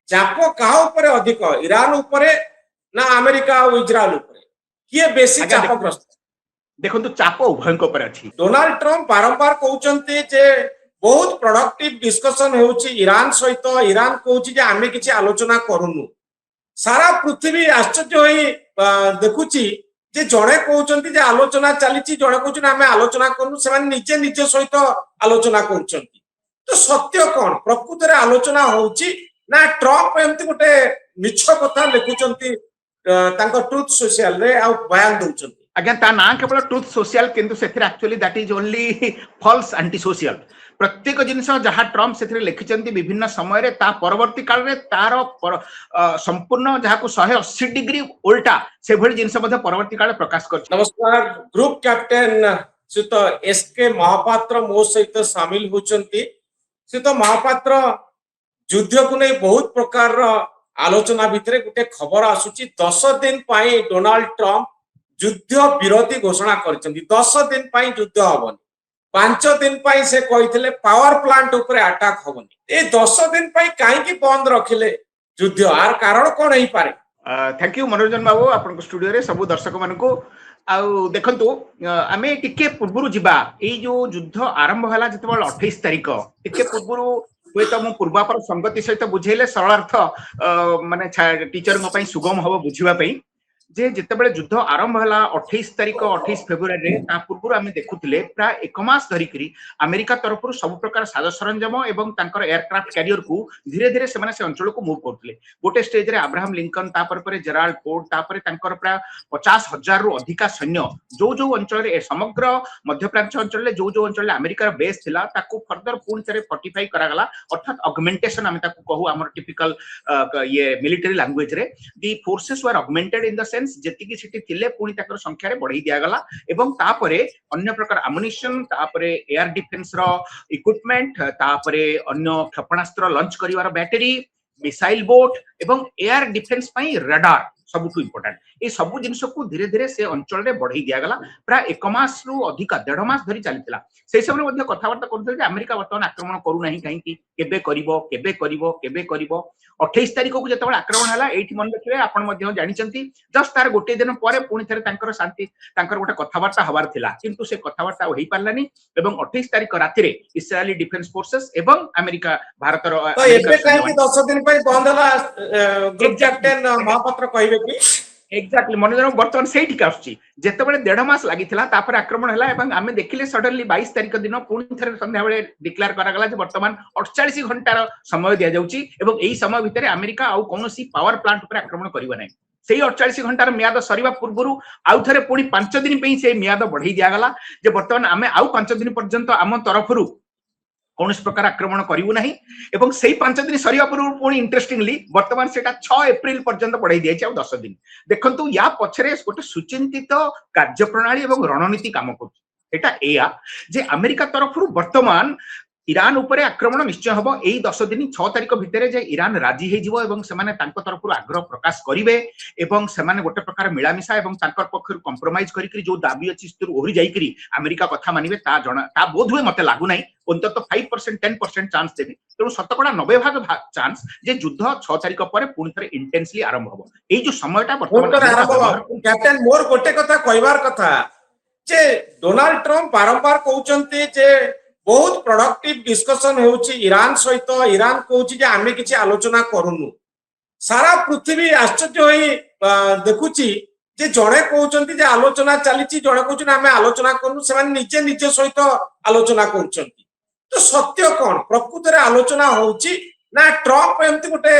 चाप कहा उपरे अधिक ईरान उपरे ना अमेरिका और इजराइल उपरे किए बेसी चापग्रस्त देखो चाप उभय अच्छी। डोनाल्ड ट्रम्प बारंबार कहते जे बहुत प्रोडक्टिव डिस्कशन होउची ईरान सहित ईरान कहूची जे आमे किछि आलोचना करूनु सारा पृथ्वी आश्चर्य होई देखुची जे जड़े कहते जे आलोचना चली जड़े कहते आमे आलोचना करूनु से निजे निजे सहित आलोचना करुचंती तो सत्य कौन प्रकृत रे आलोचना होउची ना ट्रम्प एमती गोटे मिछ कथा लिखुचंती तांको ट्रुथ सोशल रे आ बयान दउचंती आज्ञा ता ना केवल ट्रुथ सोशल किंतु सेथिर actually that is only false anti social प्रत्येक जिनस जहाँ ट्रम्प से लिखिं विभिन्न समय रे ता परवर्ती काल रे तार संपूर्ण जहाँ को 180 डिग्री उल्टा से भली जिनस परवर्ती काल प्रकाश कर। नमस्कार ग्रुप कैप्टेन श्रीत एसके महापात्र मो सहित सामिल होचंती। श्रीत महापात्र युद्ध को नहीं बहुत प्रकार आलोचना भितर गोटे खबर आसुची 10 दिन पाई डोनाल्ड ट्रम्प युद्ध विरोधी घोषणा करछंती 10 दिन पाई युद्ध हबनी 5 दिन पाई से कहिथिले पावर प्लांट ऊपर अटैक हबनी ए 10 दिन पाई काहे की बंद रखिले युद्ध आर कारण कोन होई पारे। थैंक यू मनोरंजन बाबू आपन स्टूडियो रे सब दर्शक मन को आउ देखंतु आमे टिके पूर्वरु जिबा ए जो युद्ध आरंभ हला जतबल 28 तारिख टिके पूर्वरु हुए तो पूर्वापर संगति सहित बुझेले सरलार्थ माने टीचर को पई सुगम हबो बुझिबा पई जे जितेबाला युद्ध आरंभ है 28 तारिख 28 फेब्रुआरी पूर्व आम देखुले प्राय 1 मास धरिकी अमेरिका तरफ सब प्रकार साज सरंजाम एवं एयरक्राफ्ट कैरियर को धीरे धीरे से अंचल को मूव करते गोटे स्टेज रे अब्राहम लिंकन तापर जेराल्ड फोर्ड तापर प्राय 50,000 रु अधिका सैन्य जो जो अंचल समग्र मध्यप्राच्य अंचल जो जो अंचल अमेरिकार बेस थिला ताकू फर्दर पुणी थे फोर्टिफाई करागला अर्थात ऑगमेंटेशन आम कहू आम टिपिकल ये मिलिटरी लैंग्वेज रे the forces were augmented in the sense जेतिकी सिटी थिले पुणी ताकर संख्या रे बढ़ाई दिया गला एवं तापरे अन्य प्रकार एमुनिशन तापरे एयर डिफेंस रो इक्विपमेंट तापरे अन्य क्षेपणास्त्र लॉन्च करिवार बैटरी मिसाइल बोट एवं एयर डिफेंस पई रडार सबुठु इंपोर्टेंट ए सबु जिनस को धीरे धीरे से अंचल रे बढ़ाई दिया गला प्राय 1 मास रु अधिका 1.5 मास धरि चलितला से समय मध्ये कथावार्ता करथले जे अमेरिका वर्तमान आक्रमण करू नाही काहे कि केबे करिवो 28 तारिख को जतबे आक्रमण हला एठी मन रखिबे आपण मध्ये जानिचंती जस्ट तार गोटे दिन परे पुणी थरे तांकर शांति तांकर गोटे कथावार्ता हवार थिला किंतु से कथावार्ता होई पारलानी एवं 28 तारिख राति रे इस्राएली डिफेंस फोर्सेस एवं अमेरिका भारत रो तो एबे काहे कि 10 दिन पई बंद हला ग्रुप कैप्टेन महापात्र कहिबे कि एक्जाक्टली मनोरंजन बर्तमान से ठीक आछी जेतेबेले 1.5 मास लागिथिला तापर आक्रमण हला एवं आमे देखिले सडनली 22 तारिख दिन पुणी थरे संध्या बेले डिक्लेयर करा गला जे वर्तमान 48 घंटार समय दिया जाउची एवं एही समय भितरे अमेरिका आउ कोनोसी पावर प्लांट ऊपर आक्रमण करिबा नै सेही 48 घंटार म्याद सरीबा पूर्वरु आउ थरे पुणी 5 दिन पई से म्याद बढ़ाई दिया गला जे वर्तमान आमे आउ 5 दिन पर्यंत आम तरफरु कौन प्रकार आक्रमण करू ना एवं से 5 दिन सरिया पूर्व पुणी इंटरेस्टिंगली वर्तमान से 6 एप्रिल पर्यंत बढ़ाई दिया 10 दिन देखंतु या पछरे गोटे सुचिंतित कार्यप्रणाली एवं रणनीति काम कर जे अमेरिका तरफ वर्तमान ईरान उपरे आक्रमण निश्चय हम यही 10 दिन 6 तारिख भितर जे ईरान राजी हो एवं सेमाने तांको तरफ आग्रह प्रकाश करिवे एवं सेमाने गोटे प्रकार मिलामिशा एवं तांकर पक्षर कंप्रोमाइज करिकरी जो दाबी अछि स्थिर ओहरी जाईकरी अमेरिका कथा मानिबे ता जणा ता बोध हुए मते लागु नै अंतत 5% 10% चांस देबी तेणु शतकड़ा 90% चांस जे युद्ध 6 तारिख पर पुणी थरे इंटेंसली आरंभ हो एई जो समयटा वर्तमान कैप्टन मोर गोटे कथा कहबार कथा जे डोनाल्ड ट्रम्प बारंबार कहउचंती जे बहुत प्रोडक्टिव डिस्कशन होउची ईरान सहित ईरान कहूची जे आमे किछि आलोचना करूनु सारा पृथ्वी आश्चर्य होई देखुची जे जड़े कहउचंती जे आलोचना चलीची जड़े कहउचन आमे आलोचना करूनु से निजे निजे सहित आलोचना करूचंती तो सत्य कौन प्रकृत रे आलोचना होउची ना ट्रम्प एमती गोटे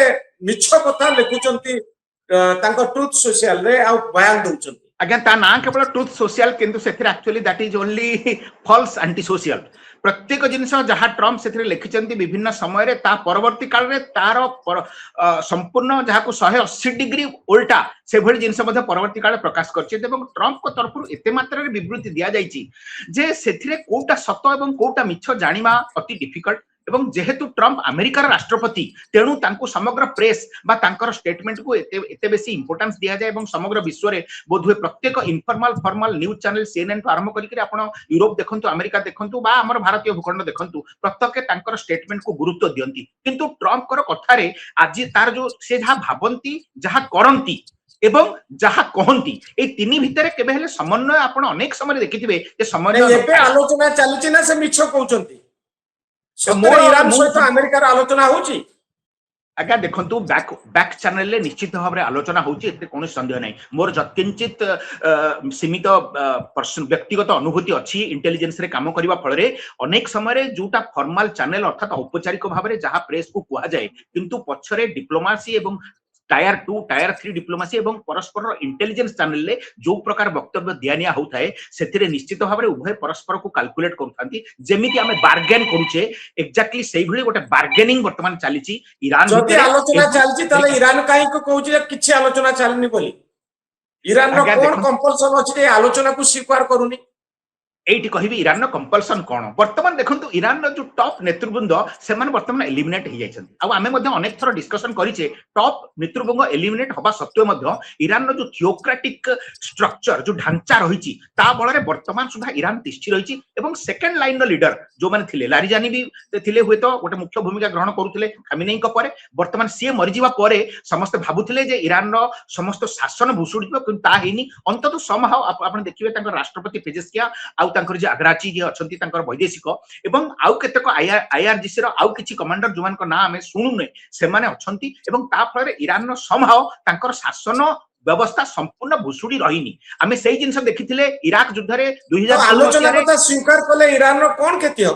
मिछ कथा लिखुचंती तांको ट्रुथ सोशल रे आ बयान दउचंती आज्ञा ता ना केवल ट्रुथ सोशल किंतु सेथिर actually that is only false anti social प्रत्येक जिनस जहाँ ट्रम्प से लिखिं विभिन्न समय रे ता परवर्ती काल रे तार संपूर्ण जहाँ को 180 डिग्री उल्टा से भली जिनस परवर्ती काल प्रकाश करछि एवं ट्रम्प को तरफ एते मात्रा रे विवृत्ति दिया जाइछि जे सेथिरे कोटा सत एवं कोटा मिछ जानिबा अति डिफिकल्ट एवं जेहेतु ट्रम्प अमेरिकार राष्ट्रपति तेणु तांको समग्र प्रेस बा तांकर स्टेटमेंट को एते बेसी इंपोर्टेंस दिया जाए एवं समग्र विश्व रे बोधुए प्रत्येक informal formal news channel CNN तो आरंभ करिक आपण यूरोप देखंतु अमेरिका देखंतु बा हमर भारतीय भूखंड देखंतु प्रत्येक तांकर स्टेटमेंट को गुरुत्व दियंती किंतु ट्रम्प कर कथारे आज तार जो से जहा भाबंती जहा करंती एवं जहा कहंती ए तिनी भितरे केबे हेले समन्वय आपण अनेक समय देखिथिबे जे समन्वय एबे आलोचना चलछि ना से मिछ कहउचंती मोर सतरे ईरान सहित अमेरिका रो आलोचना होछि आज्ञा देखंतु बैक चैनल ले निश्चित भाव आलोचना होची एते कोन संदेह नै मोर जत्किंचित सीमित व्यक्तिगत अनुभूति अछि इंटेलिजेंस रे काम करबा फल रे अनेक समय रे जोटा फॉर्मल चैनल अर्थात औपचारिक भाव रे जहा प्रेस को कुआ जाय किंतु पछरे डिप्लोमेसी एवं टायर 2 टायर 3 डिप्लोमेसी एवं परस्पर इंटेलिजेंस चैनल ले जो प्रकार वक्तव्य दियानिया होताए सेथिरे निश्चित भाव रे उभय परस्पर को कैलकुलेट करथांती जेमिति हमें बार्गेन करूचे एक्जेक्टली सेही भली गोटे बार्गेनिंग वर्तमान चलीची ईरान जति आलोचना चलछि तले ईरान काहे को कहउछि जे किछि आलोचना चलनी बोली ईरान रो कोन कंपल्सन अछि जे आलोचना को स्वीकार करूनी एटी कहबी ईरान नो कंपल्सन कोन वर्तमान देखंतु ईरान नो जो टॉप नेतृवृंद से माने वर्तमान एलिमिनेट हो जाइछन्ति आ आमे मध्ये अनेक थरो डिस्कशन करिचे टॉप नेतृवृंद एलिमिनेट होबा सत्वे मध्ये ईरान नो जो थियोक्रेटिक स्ट्रक्चर जो ढांचा रहिछि ता बळरे वर्तमान सुधा ईरान तिष्ठि रहिछि एवं सेकंड लाइन नो लीडर जो माने थिले लारिजानी भी थिले हुए तो गोटे मुख्य भूमिका ग्रहण करूथिले खामिनेई को परे वर्तमान से मरि जिवा परे समस्त भाबुथिले जे ईरान नो समस्त शासन भुसुडी किंतु ता हेनी अंतत समहाउ आपण देखिबे तांकर राष्ट्रपति पेजेस्किया आ तांकर जे अग्राची जे अछंती तांकर वैदेशिक एवं आउ केतक आईआरजीसी रो आउ किछि कमांडर जुमान को नाम हमें सुनुने से माने अछंती एवं ता फल रे ईरान नो समहाउ तांकर शासन व्यवस्था संपूर्ण भुसुडी रहिनी आमे सेही जिंस देखिथिले इराक युद्ध रे 2003 आलोचना कथा स्वीकार कले ईरान रो कोन खेती हो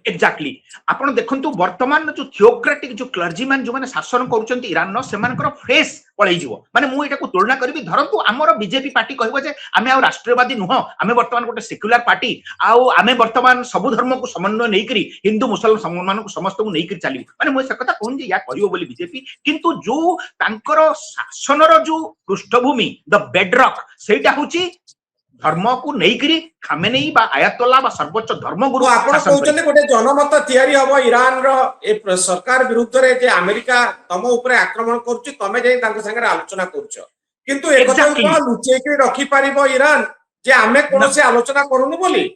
एक्जाक्टली आपण देखंतु वर्तमान जो थियोक्रेटिक जो क्लर्जीमैन जो माने शासन करूचंती ईरान नो सेमानकर फेस पळै जिवो माने मु एटा को तुलना करबी धरंतु हमर बीजेपी पार्टी कहबो जे आमे आ राष्ट्रवादी नुह आमे वर्तमान गोटे सेक्युलर पार्टी आउ आमे वर्तमान सब धर्म को समन्वय नै करी हिंदू मुसलमान को समस्त को नै करी चालिबो माने मु से कथा कोन जे या करियो बोली बीजेपी किंतु जो तांकर शासनर जो पृष्ठभूमि द बेडरॉक सेटा होची धर्म को नै करी खामेनेई बा आयतोल्ला बा सर्वोच्च धर्मगुरु आपण कहउछले गोटे जनमत तयारी हबो ईरान रो ए सरकार विरुद्ध रे जे अमेरिका तम ऊपर आक्रमण करछि तमे जे तांक संगे आलोचना करछ किंतु एक कथा को लुचै के रखि पारिबो ईरान जे आमे कोनसे आलोचना करूनु बोली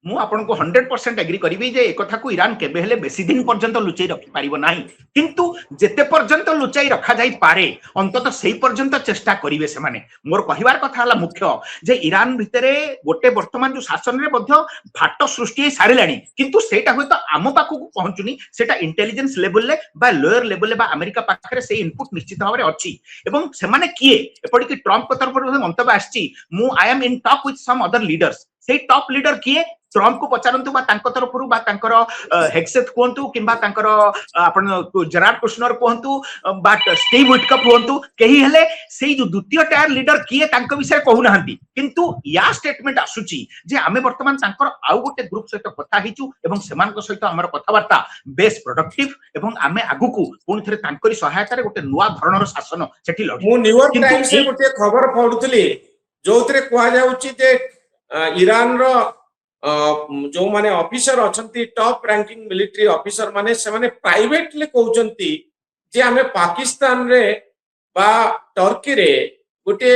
मु आपन को 100% एग्री करिबी जे एकथा को ईरान केबे हेले बेसी दिन पर्यंत लुचै रखि पारिबो नाही किंतु जेते पर्यंत लुचै रखा जाई पारे अंतत सेही पर्यंत चेष्टा करिवे से माने मोर कहिवार कथा हला मुख्य जे ईरान भितरे गोटे वर्तमान जो शासन रे मध्ये फाट सृष्टि सारिलाणी किंतु सेटा होय तो आम पाखु को पहुंचुनी सेटा इंटेलिजेंस लेवल ले बा लोअर लेवल ले बा अमेरिका पाखरे से इनपुट निश्चित भाव रे अछि एवं से माने किए एपडी कि ट्रम्प को तरफ रे मंतव्य आछि मु I am in talk with some other leaders से टॉप लीडर किए ट्रम्प को पचारंतु बा तांको तरफरु बा तांकर हेक्सेथ कोंतु किबा तांकर आपण जेरार्ड कुशनर कोंतु बा स्टीव विटकप कोंतु केही हेले सेही जो द्वितीय टायर लीडर किए तांको विषय कहू नाहंती किंतु या स्टेटमेंट आसुची जे आमे वर्तमान तांकर आउ गोटे ग्रुप सहित कथा हिचु एवं समान को सहित हमर कथावार्ता बेस प्रोडक्टिव एवं आमे आगु को पुन थरे तांकरी सहायता रे गोटे नुवा धरणर शासन सेठी लडी मु न्यूयॉर्क टाइम्स से गोटे खबर पढुतली जोथरे कुआ जाउची जे ईरान रो जो माने ऑफिसर अछंती टॉप रैंकिंग मिलिट्री ऑफिसर माने से माने प्राइवेटली कहउचंती जे हमें पाकिस्तान रे बा टर्की रे गोटे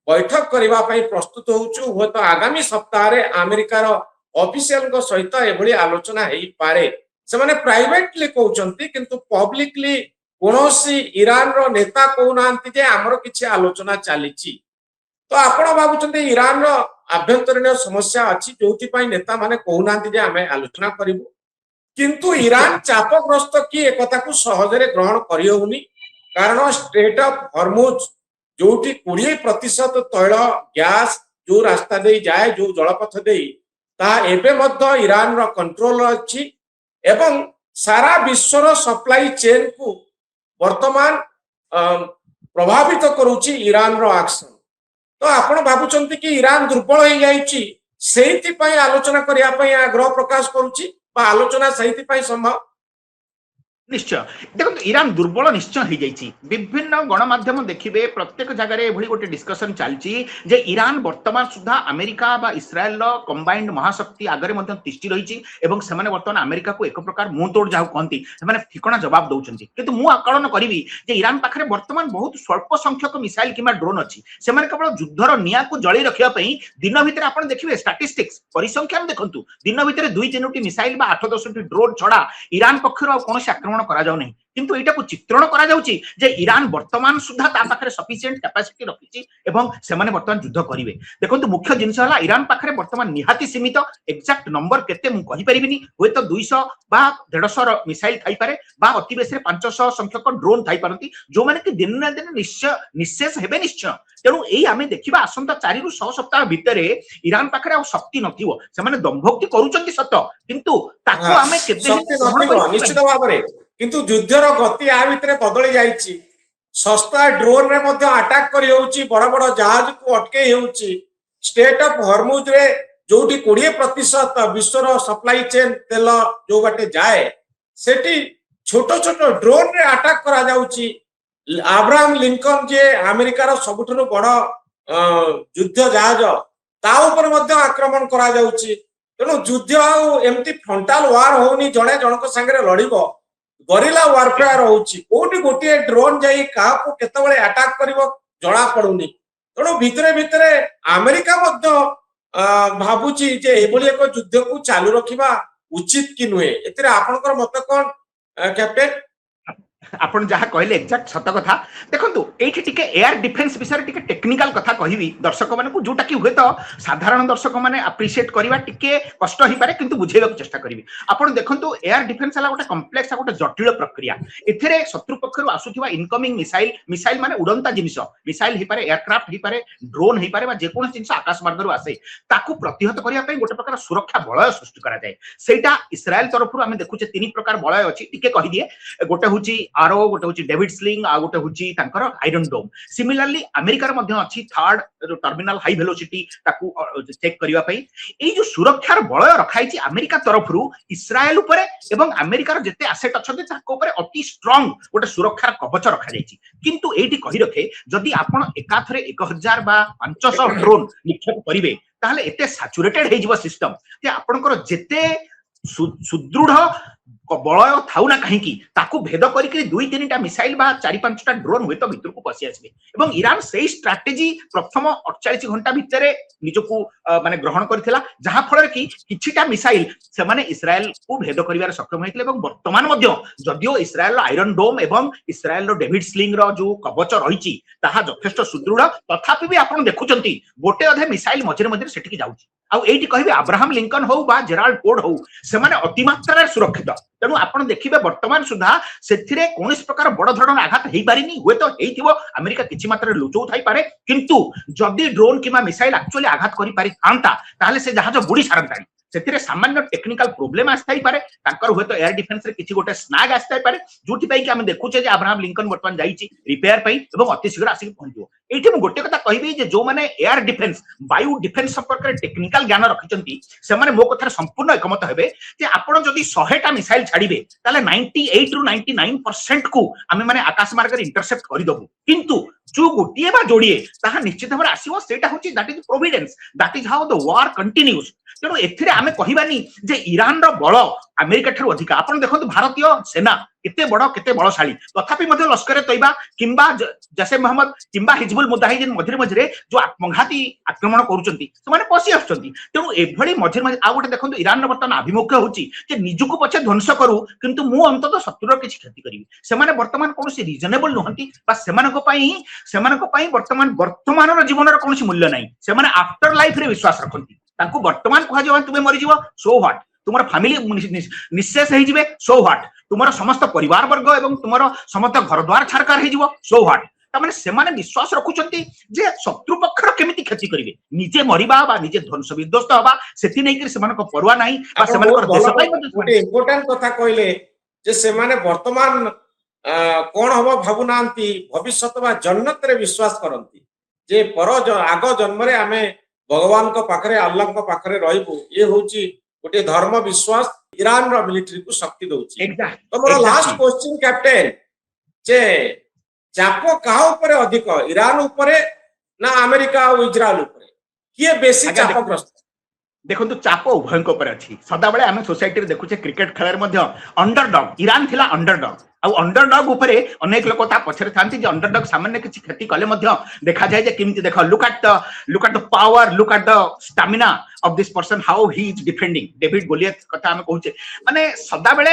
बैठक करबा पई प्रस्तुत होउछु हो तो आगामी सप्ताह रे अमेरिका रो ऑफिशियल को सहित एभली आलोचना हेई पारे से माने प्राइवेटली कहउचंती किंतु पब्लिकली कोनोसी ईरान रो नेता कहउनांती जे हमरो किछि आलोचना चालिछि तो आपण भाबुचंती ईरान रो आभ्यंतरीण समस्या अछि जोथि पई नेता माने कहउनांती जे हमें आलोचना करिवु किंतु ईरान चापग्रस्त की एकता को सहजरे ग्रहण करियोनी कारण स्ट्रेट ऑफ हॉर्मुज जोठी 20% तैल गैस जो रास्ता दे जाए जो जलपथ दे ता एबे मध्य ईरान रो कंट्रोल अछि एवं सारा विश्व रो सप्लाई चेन को वर्तमान प्रभावित करूची ईरान रो एक्शन तो आपण भाबुचंती कि ईरान दुर्बल हो जाइछि सेहिति पई आलोचना करिया पई आग्रह प्रकाश करूची बा आलोचना सेहिति पई संभव निश्चय देखो ईरान दुर्बल निश्चय हो जाइए विभिन्न गणमाध्यम देखिए प्रत्येक जगह एभली गोटे डिस्कसन चलती जे ईरान वर्तमान सुधा अमेरिका बा इस्राएल कंबाइंड महाशक्ति आगे तिष्ठि रही वर्तमान अमेरिका को एक प्रकार मुंह तोड़ जहाँ कहती से ठिकना जवाब दौरान किंतु मुझे आकलन करी जे ईरान पाखे वर्तमान बहुत स्वल्प संख्यक मिसाइल कि ड्रोन अच्छी से केवल युद्धर निआ को जलि रखापी दिन भितर आप देखिए स्टाटिस्टिक्स परिसंख्यान देखु दिन भितर 2-3 मिसाइल 8-10 ड्रोन छड़ा ईरान पक्षर कौन आक्रमण करा जाउ नहीं किंतु एटा को चित्रण करा जाउची जे ईरान वर्तमान सुधा ता पाखरे सफिशिएंट कैपेसिटी रखिची एवं से माने वर्तमान युद्ध करिवे देखंतु मुख्य जिंस हला ईरान पाखरे वर्तमान निहाती सीमित एक्जेक्ट नंबर केते मु कहि परिबिनी होय तो 200 बा 150 मिसाइल थाई पारे बा अति बेसरे 500 संख्यक ड्रोन थाई परंती जो माने कि दिन ना दिन निश्चय हेबे निश्चय तेणु एई आमे देखिबा आसंता 4 रु 6 सप्ताह भितरे ईरान पाखरे आ शक्ति नथिवो से माने दंभक्ति करूचंती सत किंतु ताको आमे केते निश्चित भाबरे किंतु युद्धर गति आ भितर बदली जाइछि सस्ता ड्रोन रे मध्य अटैक करि होउछि बड़ बड़ जहाज को अटके होउछि स्टेट ऑफ हॉर्मुज रे जोटी 20% विश्वर सप्लाई चेन तेल जो बाटे जाए सेठी छोट छोट ड्रोन रे अटैक करा जाउछि अब्राहम लिंकन जे अमेरिका रो सबुठनो बड़ युद्ध जहाज ता ऊपर मध्य आक्रमण करा जाउछि तेणु युद्ध आ एमती फ्रंटाल वार होनी जणे जनक संगे लड़िबो गरिला वारफेयर होउछि कोठी गोटे ड्रोन जाई का को केतबळे अटैक करिवो जणा पडुनी तेणु भितरे भितरे अमेरिका मध्य भाबुची जे एभली एक युद्ध को चालू रखिबा उचित कि नुहे एतिरे आपनकर मत कोन कैप्टेन आपण जहाँ कहले एक्जाक्ट सत कथा देखंतु एठी टिके एयर डिफेंस विषय टिके टेक्निकल कथा कहबी दर्शक माने को जोटा कि हुए तो साधारण दर्शक माने अप्रिशिएट करबा टिके कष्ट ही पारे किंतु बुझेबा को चेष्टा करबी आपण देखंतु एयर डिफेंस हला गोटे कॉम्प्लेक्स गोटे जटिल प्रक्रिया एथिरे शत्रु पक्षरु आसुथिबा इनकमिंग मिसाइल माने उड़ंता जिनिस मिसाइल ही पारे एयरक्राफ्ट ही पारे ड्रोन ही पारे बा जे कोन जिनिस आकाश मार्गरु आसे ताकू प्रतिहत करिया पई गोटे प्रकार सुरक्षा बलय सृष्टि करा जाय सेटा इस्राएल तरफरु आमे देखुचे 3 प्रकार बलय अछि टिके कहि दिए गोटे होची आरो गोटे होची डेविड स्लिंग आ गोटे होची तांकर आयरन डोम सिमिलरली अमेरिका रे मध्ये अछि थर्ड टर्मिनल हाई वेलोसिटी ताकू चेक करिवा पई एई जो सुरक्षार बलय रखाइछि अमेरिका तरफरु इस्राएल उपरे एवं अमेरिकार जेते एसेट अछते ताको उपरे अति स्ट्रांग गोटे सुरक्षार कवच रखा जाइछि किंतु एठी कहि रखे जदि आपण एकाथरे 1000 बा 500 ड्रोन निक्षेप करिवे ताहले एते सैचुरेटेड हे जिवो सिस्टम जे आपणकर जेते सुदृढ़ बलय थाउ ना कहीं ताकू भेद करके 2-3टा मिसाइल बा 4-5टा ड्रोन हुए तो भीतर को पसी आसबे एवं ईरान सही स्ट्रैटेजी प्रथम 48 घंटा भितर निजको माने ग्रहण करथिला जहां फल कि किछिटा मिसाइल से माने इस्राएल को भेद करिवार सक्षम होइतले एवं वर्तमान मध्य जदियो इस्राएल आयरन डोम एवं इस्राएल डेविड स्लिंग रो जो कवच रहिछि ताहा यथेष्ट सुदृढ़ तथापि भी आपण देखुचंती गोटे अधे मिसाइल मझिरे मझिरे सेटिकी जाउछि आ एठी कहबे अब्राहम लिंकन हो बा जेराल्ड फोर्ड हो से माने अति मात्रा सुरक्षित तेणु आपण देखिबे वर्तमान सुधा सेथिरे कोनस प्रकार बड़ धरण आघात हेई पारिनी हुए तो हेइथिबो अमेरिका किछि मात्रा लुचौ थाई पारे किंतु जदि ड्रोन किमा मिसाइल एक्चुअली आघात करि पारि थांता ताहले से जहाज बुडी सारंतानी सेथिरे सामान्य टेक्निकल प्रॉब्लम आस्थाई पारे तांकर हुए तो एयर डिफेंस रे किछि गोटे स्नैग आस्थाई पारे जोठी पई कि हम देखुचे जे अब्राहम लिंकन वर्तमान जाईची रिपेयर पई एवं अति शीघ्र आसी पहुंचिबो एठी मु गोटे कथा कहबी जे जो माने एयर डिफेंस वायु डिफेंस संपर्क रे टेक्निकल ज्ञान रखिचंती से माने मो कथार संपूर्ण एकमत हेबे जे आपण जदि 100 टा मिसाइल छाड़ीबे ताले 98 रु 99% को आमे माने आकाश मार्ग रे इंटरसेप्ट करि दबु किंतु जो गोटिए बा जोड़िए ताहा निश्चित भाबरे आसीबो सेटा होची that is Providence that is how the war continues तेणु एथिरे आमे कहिबानी जे ईरान रो बळ अमेरिका ठाରୁ अधिक आपण देखंतु भारतीय सेना केते बड़ केते बळशाली तथापि मध्ये लश्कर तैयबा किंबा जैसे मोहम्मद किंबा हिजबुल मुजाहिदीन मझिरे मझिरे जो आत्मघाती आक्रमण करूचंती से माने पसी आछंती तेणु एभली मझिरे मझिरे आ गोटे देखंतु ईरान रो वर्तमान अभिमुख्य होची जे निजुको पछे ध्वंस करू किंतु मु अंतत शत्रुर किछि क्षति करिवि से माने वर्तमान कोनोसी रीजनेबल नहंती बा सेमानको पई वर्तमान जीवन रो कोनोसी मूल्य नाही से माने आफ्टर लाइफ रे विश्वास रखंती तांको वर्तमान कहा जे तुमे मरि जीवो सो व्हाट तुमर फैमिली निशेष हो जिवे सो व्हाट तुमर समस्त परिवार वर्ग एवं तुमर समस्त घर द्वार छारकार हो जिवो सो व्हाट तमाने सेमाने विश्वास रखुचंती जे शत्रु पक्षर केमिति क्षति करिवे निजे मरिबा बा निजे ध्वंस विध्वस्त होबा सेति नै कि सेमानको परवा नाही बा सेमानकर देश पई गोटे इंपोर्टेंट कथा कहले जे सेमाने वर्तमान कोन हबो भाबु नांती भविष्यत बा जन्नत रे विश्वास करंती जे पर आगो जन्म रे आमे भगवान को पाखरे अल्लाह को पाखरे रहइबु ये होची गोटे धर्म विश्वास ईरान रो मिलिटरी को शक्ति दउची एग्जैक्ट तो मोर लास्ट क्वेश्चन कैप्टेन जे चाप काहा ऊपर अधिक ईरान ऊपर ना अमेरिका और इजराइल ऊपर किए बेसी आज्ञा चापग्रस्त देखो चाप उभयଙ୍କ ଉପରେ ଅଛି ସଦାବେଳେ ଆମେ सोसाइटी ଦେଖୁଛେ କ୍ରିକେଟ ଖେଳରେ ମଧ୍ୟ अंडरडॉग ईरान थिला अंडरडॉग ଆଉ अंडरडॉग ଉପରେ ଅନେକ ଲୋକ ତା ପଛରେ ଥାନ୍ତି ଯେ अंडरडॉग ସାମାନ୍ୟ କିଛି କ୍ଷତି କଲେ ମଧ୍ୟ ଦେଖା ଯାଏ ଯେ କେମିତି ଦେଖ look at the power look at the stamina of this person how he is defending David Goliath କଥା ଆମେ କହୁଛେ ମାନେ ସଦାବେଳେ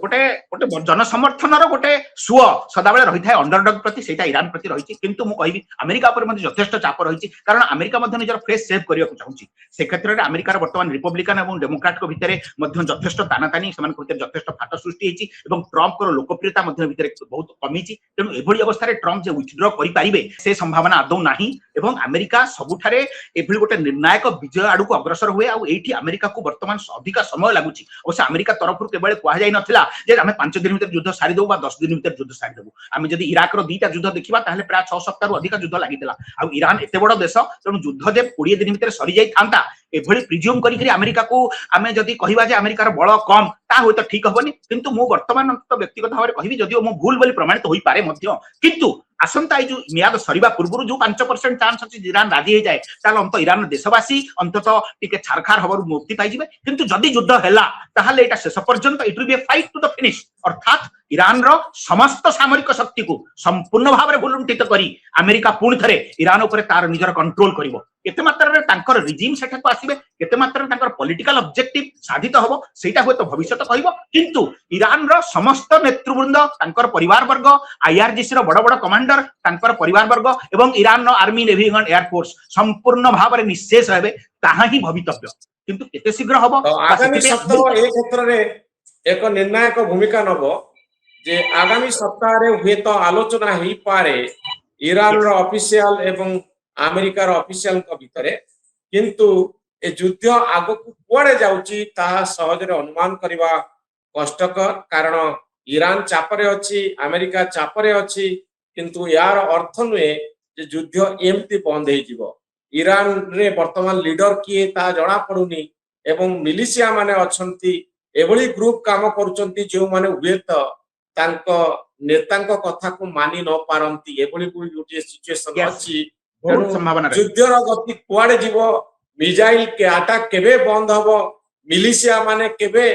ଗୋଟେ ଗୋଟେ जनसमर्थनର ଗୋଟେ ସୁଅ ସଦାବେଳେ ରହିଥାଏ अंडरडॉग ପ୍ରତି ସେଇଟା ईरान ପ୍ରତି ରହିଛି କିନ୍ତୁ ମୁଁ କହିବି ଆମେରିକା ଉପରେ ମଧ୍ୟ ଯଥେଷ୍ଟ ଚାପ ରହିଛି କାରଣ ଆମେରିକା ମଧ୍ୟ ନିଜର ଫେସ୍ ସେଭ୍ କରିବାକୁ ଚାହୁଁଛି ସେ କ୍ଷେତ୍ରରେ ଆମେରିକାର ବର୍ତ୍ତମାନ ରିପବ୍ଲିକାନ ଏବଂ ଡେମୋକ୍ରାଟଙ୍କ ଭିତରେ ମଧ୍ୟ ଯଥେଷ୍ଟ ତାନାତାନି ସେମାନଙ୍କ ଭିତରେ ଯଥେଷ୍ଟ ଫାଟ ସୃଷ୍ଟି ହେଇଛି ଏବଂ ଟ୍ରମ୍ପଙ୍କର ଲୋକପ୍ରିୟତା ମଧ୍ୟ ଭିତରେ ବହୁତ କମିଛି ତେଣୁ ଏଭଳି ଅବସ୍ଥାରେ ଟ୍ରମ୍ପ ଯେ ୱିଥଡ୍ର କରିପାରିବେ ସେ ସମ୍ଭାବନା ଆଦୌ ନାହିଁ ଏବଂ ଆମେରିକା ସବୁଠାରେ ଏଭଳି ଗୋଟେ ନିର୍ଣ୍ଣାୟକ ବିଜୟ ଆଡକୁ ଅଗ୍ରସର ହୁଏ ଆଉ ଏଇଠି ଆମେରିକାକୁ ବର୍ତ୍ତମାନ ଅଧିକ ସମୟ ଲାଗୁଛି ଅବଶ୍ୟ ଆମେରିକା ତରଫରୁ କେବଳ କୁହାଯାଇ ନଥିଲା ଯେ ଆମେ 5 ଦିନ ଭିତରେ ଯୁଦ୍ଧ ସାରିଦେବୁ ବା 10 ଦିନ ଭିତରେ ଯୁଦ୍ଧ ସାରିଦେବୁ ଆମେ ଯଦି ଇରାକର ଦିଟା ଯୁଦ୍ଧ ଦେଖିବା ତାହେଲେ ପ୍ରାୟ 6 ସପ୍ତାହରୁ ଅଧିକ ଯୁଦ୍ଧ ଲାଗିଥିଲା ଆଉ ଇରାନ ଏତେ ବଡ ଦେଶ ତେଣୁ ଯୁଦ୍ଧ ଯେ 20 ଦିନ ଭିତରେ ସରି ଯାଇଥାନ୍ତା ଏଭଳି ପ୍ରିଜ୍ୟୁମ କରିକି ଆମେରିକାକୁ ଆମେ ଯଦି କହିବା ଯେ ଆମେରିକାର ବଳ କମ ତା ହୁଏତ ଠିକ ହବନି କିନ୍ତୁ ମୁଁ ବର୍ତ୍ତମାନ ବ୍ୟକ୍ତିଗତ ଭାବରେ କହିବି ଯଦିଓ ମୁଁ ଭୁଲ ବୋଲି ପ୍ରମାଣିତ ହୋଇପାରେ ମଧ୍ୟ କିନ୍ତୁ ଆସନ୍ତା এই ଯୋଉ ମିଆଦ ସରିବା ପୂର୍ବରୁ ଯୋଉ 5% ଚାନ୍ସ ଅଛି ଇରାନ ରାଜି ହେଇଯାଏ ତାହେଲେ ଅନ୍ତ ଇରାନର ଦେଶବାସୀ ଅନ୍ତତଃ ଟିକେ ଛାରଖାର ହବାରୁ ମୁକ୍ତି ପାଇଯିବେ କିନ୍ତୁ ଯଦି ଯୁଦ୍ଧ ହେଲା ତାହେଲେ ଏଟା ଶେଷ ପର୍ଯ୍ୟନ୍ତ it will be A fight to the finish ଅର୍ଥାତ୍ ଇରାନର ସମସ୍ତ ସାମରିକ ଶକ୍ତିକୁ ସମ୍ପୂର୍ଣ୍ଣ ଭାବରେ ଭୁଲୁଣ୍ଠିତ କରି ଆମେରିକା ପୁଣି ଥରେ ଇରାନ ଉପରେ ତାର ନିଜର କଣ୍ଟ୍ରୋଲ କରିବ କେତେ ମାତ୍ରାରେ ତାଙ୍କର ରିଜିମ୍ ସେଠାକୁ ଆସିବେ କେତେ ମାତ୍ରାରେ ତାଙ୍କର ପଲିଟିକାଲ ଅବଜେକ୍ଟିଭ ସାଧିତ ହବ ସେଇଟା ହୁଏତ ଭବିଷ୍ୟତ କହିବ କିନ୍ତୁ ଇରାନର ସମସ୍ତ ନେତୃବୃନ୍ଦ ତାଙ୍କର ପରିବାର ବର୍ଗ ଆଇଆରଜିସି ର ବଡ ବଡ କମାଣ୍ଡର ତାଙ୍କର ପରିବାର ବର୍ଗ ଏବଂ ଇରାନର ଆର୍ମି ନେଭି ଏବଂ ଏୟାର ଫୋର୍ସ ସମ୍ପୂର୍ଣ୍ଣ ଭାବରେ ନିଃଶେଷ ହେବେ ତାହା ହିଁ ଭବିତବ୍ୟ କିନ୍ତୁ କେତେ ଶୀଘ୍ର ହବ आगामी सप्ताह ए क्षेत्र रे एक निर्णायक भूमिका नबो जे आगामी सप्ताह रे हुए तो आलोचना ही पारे ईरान रो ऑफिशियल एवं अमेरिका रो ऑफिशियल को भितरे किंतु ए युद्ध आगो को कोड़े जाउची ता सहज रे अनुमान करबा कष्टकर कारण ईरान चापरे अछि अमेरिका चापरे अछि किंतु यार अर्थ नुए जे युद्ध एमती बंद हे जीवो ईरान रे वर्तमान लीडर किए ता जणा पडुनी एवं मिलिशिया माने अछंती एभली ग्रुप काम करूचंती जो माने हुएत तांको नेतांको कथा को मानि न पारंती एभली गोटे सिचुएशन अछि बहुत संभावना युद्धर गति कुआडे जीवो मिसाइल के अटैक केबे बंद हबो मिलिशिया माने केबे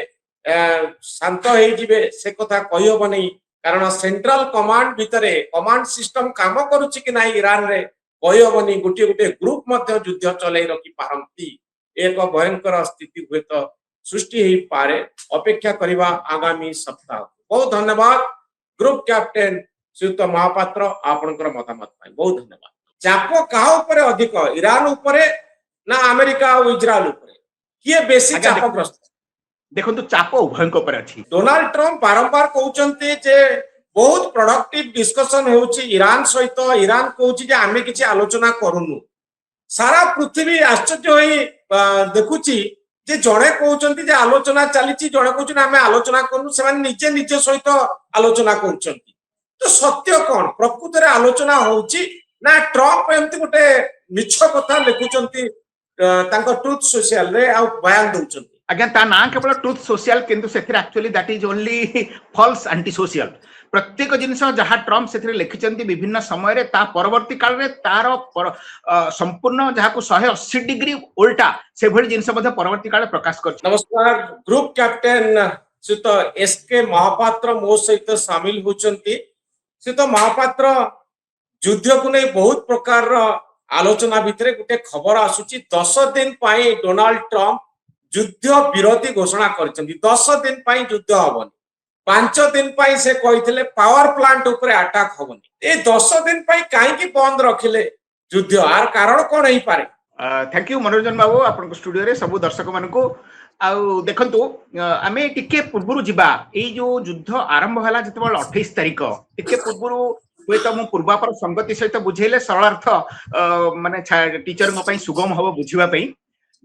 शांत हे जिवे से कथा कहि हबो नै कारण सेंट्रल कमांड भितरे कमांड सिस्टम काम करूची कि नाही ईरान रे कहि हबो नै गोटे गोटे ग्रुप मध्ये युद्ध चलै रखि पारंती एक भयंकर स्थिति हुए तो सृष्टि ही पारे अपेक्षा करिबा आगामी सप्ताह बहुत धन्यवाद ग्रुप कैप्टेन श्रीयुत महापात्र आपनकर मतामत पाई बहुत धन्यवाद चाप काहा ऊपर अधिक ईरान ऊपर ना अमेरिका और इजराइल ऊपर किए बेसी चापग्रस्त देखो चाप उभयଙ୍କ ଉପରେ ଅଛି डोनाल्ड ट्रम्प बारंबार कहउचंती जे बहुत प्रोडक्टिव डिस्कशन होउची ईरान सहित ईरान कहउची जे आमे किछि आलोचना करूनु सारा पृथ्वी आश्चर्य होई देखुची जे जणे कहउचंती जे आलोचना चलीची जणे कहउचन आमे आलोचना करू से माने निजे निजे सहित आलोचना करूचंती तो सत्य कोन प्रकृत रे आलोचना होउची ना ट्रम्प एमती गोटे मिछ कथा लिखुचंती तांको ट्रुथ सोशल रे आ बयान दउचंती अगेन ता ना केवल ट्रुथ सोशल किंतु सेथिर actually that is only false anti social प्रत्येक जिनस जहाँ ट्रम्प से लिखिं विभिन्न समय ता परवर्ती काल रे तार संपूर्ण जहाँ को 180 डिग्री उल्टा से भली जिनस परवर्ती काल प्रकाश कर नमस्कार ग्रुप कैप्टेन श्रीयुत एसके महापात्र मो सहित सामिल होचंती श्रीयुत महापात्र युद्ध को नहीं बहुत प्रकार आलोचना भितर गोटे खबर आसुची 10 दिन पाई डोनाल्ड ट्रम्प युद्ध विरोधी घोषणा करछंती 10 दिन पाई युद्ध हबनी 5 दिन पाई से कहिथिले पावर प्लांट ऊपर अटैक हबनी ए 10 दिन पाई काहे की बंद रखिले युद्ध आर कारण कोन हेई पारे थैंक यू मनोरंजन बाबू आपन स्टूडियो रे सब दर्शक मानकू आउ देखंतु आमे टिके पूर्वरु जिबा ए जो युद्ध आरंभ हला जतबल 28 तारिख टिके पूर्वरु हुए तो मु पूर्वापर संगति सहित बुझेले सरल अर्थ माने टीचर को पई सुगम हबो बुझिबा पई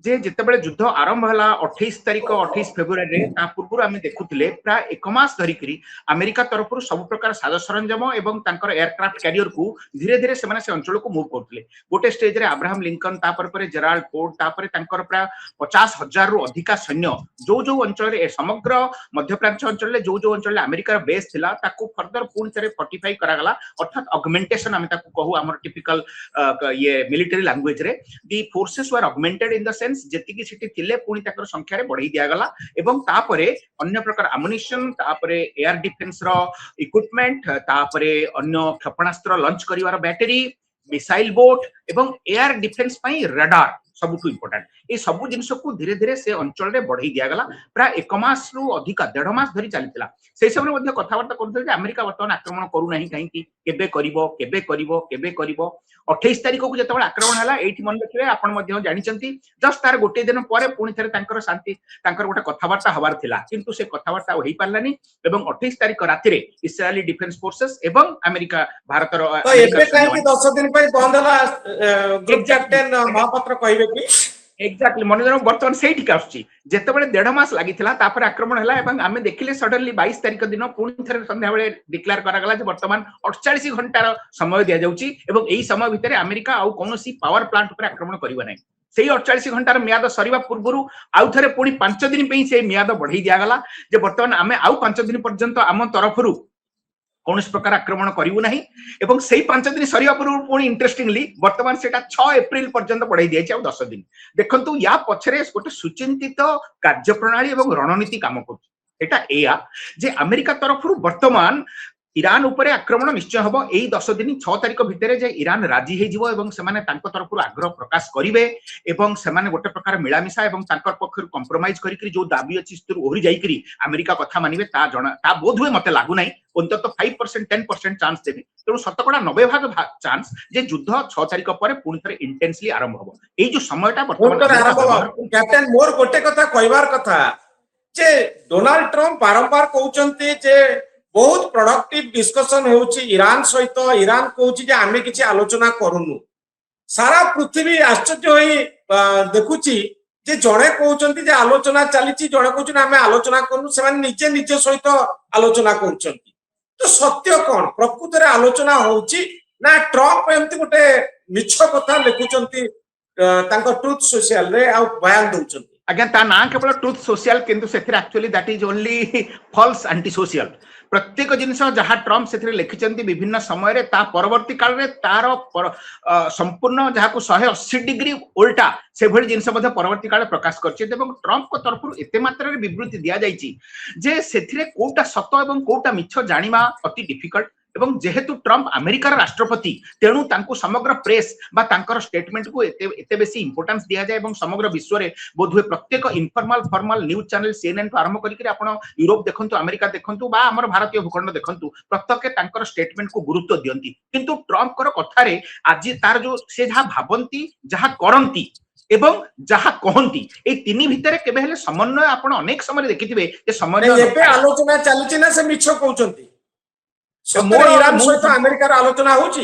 जे जितेबाला युद्ध आरंभ है 28 तारिख 28 फेब्रुआरी पूर्व आम देखुले प्राय एक मास धरिक अमेरिका तरफ सब प्रकार साज सरंजाम एवं एयरक्राफ्ट कैरियर को धीरे धीरे से अंचल को मूव करते गोटे स्टेज रे अब्राहम लिंकन जेराल्ड फोर्ड प्राय 50,000 रु अधिका सैन्य जो जो अंचल समग्र मध्य प्राच्य अंचल जो जो अंचल अमेरिकार बेस थिला ताकू फर्दर पुणी थे फोर्टिफाई करागला अर्थात ऑगमेंटेशन आम कहू आम टिपिकल ये मिलिटरी लैंग्वेज रे the forces were augmented in the sense जेतिकी सिटी थिले पुणी ताकर संख्या रे बढ़ाई दिया गला एवं तापरे अन्य प्रकार एमुनिशन तापरे एयर डिफेंस रो इक्विपमेंट तापरे अन्य क्षेपणास्त्र लॉन्च करिवार बैटरी मिसाइल बोट एवं एयर डिफेंस पई रडार सबुठु इंपोर्टेंट ए सबु जिनस को धीरे धीरे से अंचल रे बढ़ाई दिया गला प्राय एक मास रु अधिक 1.5 मास धरि चलीतिला से समय मध्ये कथावार्ता करथले जे अमेरिका वर्तमान आक्रमण करू नाही काहे कि केबे करिवो 28 तारिख को जतबे आक्रमण हला एठी मन रखिबे आपण मध्ये जानिचंती जस्ट तार गोटे दिन परे पुणी थरे तांकर शांति तांकर गोटे कथावार्ता हबार थिला किंतु से कथावार्ता होई पारलानी एवं 28 तारिख राति रे इस्राएली डिफेंस फोर्सेस एवं अमेरिका भारत रो तो एबे काहे कि 10 दिन पई बंद हला ग्रुप कैप्टन महापात्र कहिबे कि एक्जाक्टली मनोरंजन बर्तमान से ठीक आछी जेतेबेले 1.5 मास लागिथिला तापर आक्रमण हला एवं आमे देखिले सडनली 22 तारिख दिन पुणी थरे संध्या बेले डिक्लेयर करा गला जे वर्तमान 48 घंटार समय दिया जाउची एवं एही समय भितरे अमेरिका आउ कोनोसी पावर प्लांट पर आक्रमण करिबा नै सेही 48 घंटार म्याद सरीबा पूर्वरु आउ थरे पुणी 5 दिन पे से म्याद बढ़ाई दिया गला जे वर्तमान आमे आउ 5 दिन पर्यंत आम तरफरु कौन प्रकार आक्रमण करू ना एवं से 5 दिन सरिया पूर्व पुणी इंटरेस्टिंगली वर्तमान से 6 एप्रिल पर्यंत बढ़ाई दिया 10 दिन देखंतु या पछरे गोटे सुचिंतित कार्यप्रणाली एवं रणनीति काम कर जे अमेरिका तरफ वर्तमान ईरान उपरे आक्रमण निश्चय हम यही 10 दिन 6 तारिख भितर जे ईरान राजी हो तरफ आग्रह प्रकाश करेंगे गोटे प्रकार मिलामिशा पक्षर कंप्रोमाइज करके जो दाबी अच्छी ओहरी जाइकरी अमेरिका कथा मानिबे ता बोध हुए मते लागू नाही अंतत 5% 10% चांस देबे तेणु शतकड़ा 90% चांस जे युद्ध 6 तारिख पर पुणी थरे इंटेंसली आरंभ हो एई जो समयटा वर्तमान कैप्टन मोर गोटे कथा कहबार कथा जे डोनाल्ड ट्रम्प बारंबार कहउचंती जे बहुत प्रोडक्टिव डिस्कशन होउची ईरान सहित ईरान कहउची जे आमे किछि आलोचना करूनु सारा पृथ्वी आश्चर्य होई देखुची जे जणे कहउचंती जे आलोचना चलीची जणे कहउचन आमे आलोचना करूनु से निजे निजे सहित आलोचना करूचंती तो सत्य कोन प्रकृत रे आलोचना होउची ना ट्रम्प एमती गोटे मिछ कथा लिखुचंती तांको ट्रुथ सोशल रे आ बयान दउचंती अगेन ता ना केवल ट्रुथ सोशल किंतु सेथिर actually that is only false anti social प्रत्येक जिनस जहाँ ट्रम्प से लिखिं विभिन्न समय रे ता परवर्ती काल रे तार संपूर्ण जहाँ 180 डिग्री उल्टा से भली जिनस परवर्ती काल प्रकाश करछि एवं ट्रम्प को तरफ एते मात्रा रे विवृत्ति दिया जाइछि जे सेथिरे कोटा सत एवं कोटा मिछ जानिबा अति डिफिकल्ट एवं जेहेतु ट्रम्प अमेरिकार राष्ट्रपति तेणु तांको समग्र प्रेस बा तांकर स्टेटमेंट को एते बेसी इंपोर्टेंस दिया जाए एवं समग्र विश्व रे बोधुए प्रत्येक informal formal news channel CNN तो आरंभ करिक आपण यूरोप देखंतु अमेरिका देखंतु बा हमर भारतीय भूखंड देखंतु प्रत्येक तांकर स्टेटमेंट को गुरुत्व दियंती किंतु ट्रम्प कर कथा रे आज तार जो से जहा भाबंती जहा करंती एवं जहा कहंती ए तिनी भितरे केबे हेले समन्वय आपण अनेक समय देखिथिबे जे समन्वय एबे आलोचना चलछि ना से मिछ कहउचंती ईरान सहित अमेरिकार आलोचना होची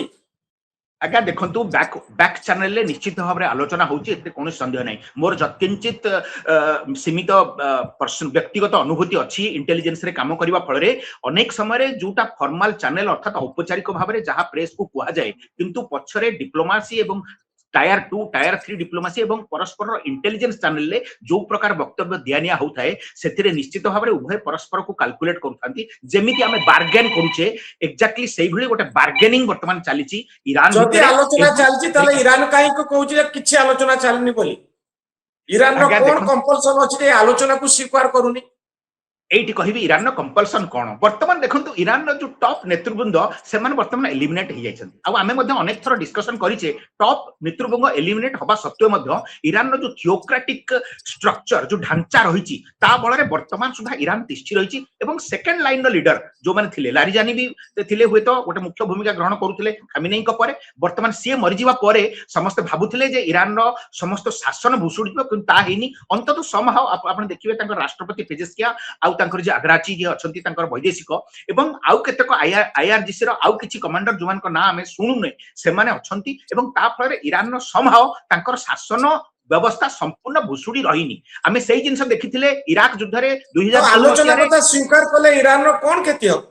आज्ञा देखंतु बैक चैनल ले निश्चित भाव में आलोचना होची एते कोनो संदेह नहीं मोर जत्किंचित सीमित पर्सन व्यक्तिगत अनुभूति अच्छी इंटेलिजेंस रे काम करबा फल रे अनेक समय रे जोटा फॉर्मल चैनल अर्थात औपचारिक भाव में जहां प्रेस को कुआ जाए किंतु पछरे डिप्लोमेसी एवं टायर 2 टायर 3 डिप्लोमेसी एवं परस्पर इंटेलिजेंस चैनल ले जो प्रकार वक्तव्य दियानिया होताए सेथिरे निश्चित भाव में उभय परस्पर को कैलकुलेट करथांती जेमिति हमें बार्गेन करूचे एक्जेक्टली सेही भली गोटे बार्गेनिंग वर्तमान चलीची ईरान जति आलोचना चलची तले ईरान काई को कहूची किछि आलोचना चलनी बोली ईरान रो कोन कंपल्सन अछि जे आलोचना को स्वीकार करूनी एठी कहिबी ईरान नो कंपल्सन कोन वर्तमान देखंतु ईरान नो जो टॉप नेतृवृंद से माने वर्तमान एलिमिनेट हो जाइछन्ती आ आमे मध्ये अनेक थरो डिस्कशन करिचे टॉप नेतृवृंद एलिमिनेट हबा सत्वे मध्ये ईरान नो जो थियोक्रेटिक स्ट्रक्चर जो ढांचा रहिछि ता बळ रे वर्तमान सुधा ईरान तिष्ठि रहिछि एवं सेकंड लाइन नो लीडर जो माने थिले लारिजानी भी थिले हुए तो गोटे मुख्य भूमिका ग्रहण करूथिले खामिनेई को परे वर्तमान सीए मरि जिवा परे समस्त भाबुथिले जे ईरान नो समस्त शासन भुसुडी किंतु ता हेनी अंतत समहाउ आपण देखिबे तांकर राष्ट्रपति पेजेस्किया तांकर जे अग्राची जे अछंती तांकर वैदेशिक एवं आउ केतक आईआरजीसी रो आउ किछि कमांडर जुमान को ना हमें सुनु नै से माने अछंती एवं ता फळे ईरान नो समहाउ तांकर शासन व्यवस्था संपूर्ण भुसुड़ी रहीनी आमे सेही जिंस देखिथिले इराक युद्ध रे तो 2003 आलोचना मसिया कथा स्वीकार कले ईरान रो कौन क्षति हो?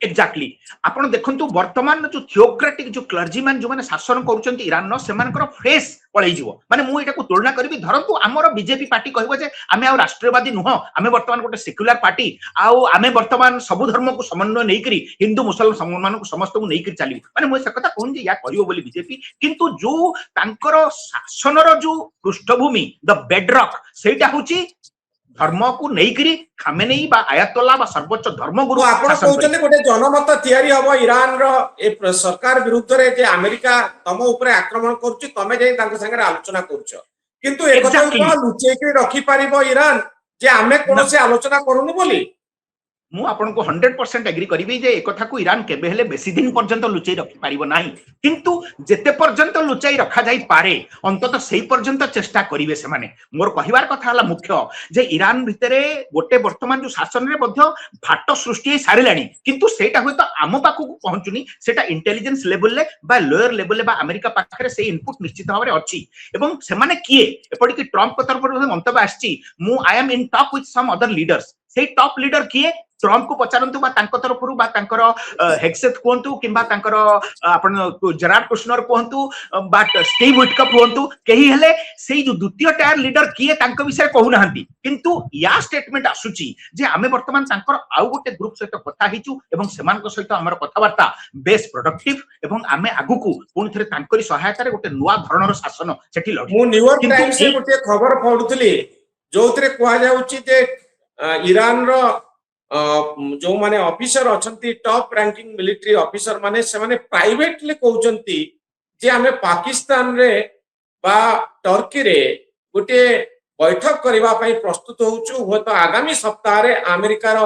एक्जाक्टली आपण देखंतु वर्तमान जो थियोक्रेटिक जो क्लर्जीमैन जो माने शासन करूचंती ईरान नो सेमानकर फेस पळै जिवो माने मु एटा को तुलना करबी धरंतु हमर बीजेपी पार्टी कहबो जे आमे आ राष्ट्रवादी नुह आमे वर्तमान गोटे सेक्युलर पार्टी आउ आमे वर्तमान सब धर्म को समन्वय नै करी हिंदू मुसलमान को समस्त को नै करी चली माने मु से कथा कोन जे या करियो बोली बीजेपी किंतु जो तांकर शासनर जो पृष्ठभूमि द बेडरॉक सेटा होची धर्म को नै करी खामेनेई बा आयतोल्ला बा सर्वोच्च धर्मगुरु तो आपण कहउछले गोटे जनमत तयारी हबो ईरान रो ए सरकार विरुद्ध रे जे अमेरिका तम ऊपर आक्रमण करछि तमे जे तांको संगे आलोचना करछ किंतु एक कथा Exactly. को लुचै के रखी पारिबो ईरान जे आमे कोनोसे आलोचना करूनु बोली मु आपन को 100% एग्री करिबी जे एक कथा को ईरान केबे हेले बेसी दिन पर्यंत लुचै रखि पारिबो नाही किंतु जेते पर्यंत लुचै रखा जाई पारे अंतत सेही पर्यंत चेष्टा करिवे से माने मोर कहिवार कथा हला मुख्य जे ईरान भितरे गोटे वर्तमान जो शासन रे मध्य फाट सृष्टि सारिलाणी किंतु सेटा होय तो आम पाखु को पहुंचुनी सेटा इंटेलिजेंस लेवल ले बा लोअर लेवल ले बा अमेरिका पाखरे से इनपुट निश्चित भाव रे अछि एवं से माने किए एपडी कि ट्रम्प को तरफ मंतव्य आछि मु I am in talk with some other leaders से टॉप लीडर किए ट्रम्प को पचारंतु बा तांको तरफरु बा तांकर हेक्सेथ कोंतु किबा तांकर आपण जेरार्ड कुशनर कोंतु बट स्टीव विटकप कोंतु केही हेले सेही जो द्वितीय टायर लीडर किए तांको विषय कहू नाहंती किंतु या स्टेटमेंट आसुची जे आमे वर्तमान तांकर आउ गोटे ग्रुप सहित कथा हिचु एवं सेमानक सहित हमर कथावार्ता बेस प्रोडक्टिव एवं आमे आगुकू पुनि थरे तांकरी सहायता रे गोटे नुवा धरणर शासन सेठी लढी मु न्यूयॉर्क टाइम्स से गोटे खबर पढुतली जोथरे कुआ जाउची जे ईरान रो जो माने ऑफिसर अछंती टॉप रैंकिंग मिलिटरी ऑफिसर माने से माने प्राइवेटली कहउचंती जे हमें पाकिस्तान रे बा टर्की रे गोटे बैठक करबा पई प्रस्तुत होउछु हो तो आगामी सप्ताह रे अमेरिका रो